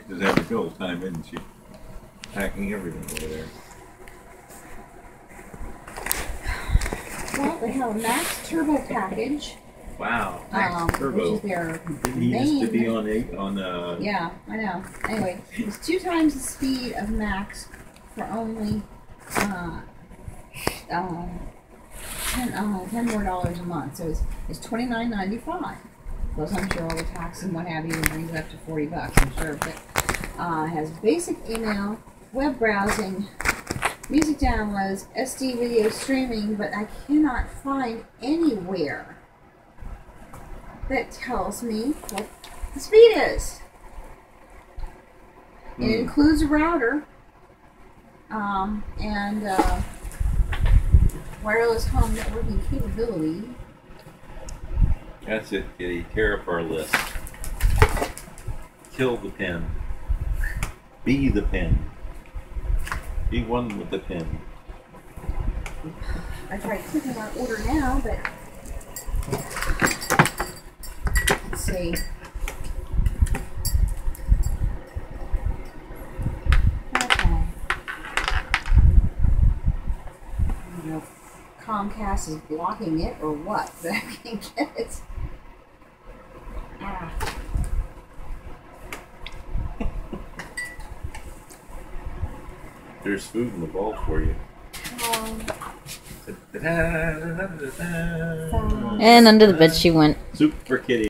She's having a good time, isn't she? Packing everything over there. Well, they have a Max Turbo package. Wow, Max Turbo. Which is their He used to be main. on Yeah, I know. Anyway, it's 2 times the speed of Max for only $10 more a month. So it's $29.95. Plus, I'm sure all the taxes and what have you brings it up to $40. I'm sure, but it has basic email, web browsing, music downloads, SD video streaming, but I cannot find anywhere that tells me what the speed is. It includes a router and wireless home networking capability. That's it, Kitty. Tear up our list. Kill the pen. Be the pen. Be one with the pen. I tried clicking my order now, but let's see. Okay. I don't know if Comcast is blocking it or what, but I can't get it. Ah. There's food in the bowl for you. And under the bed she went. Soup for Kitty.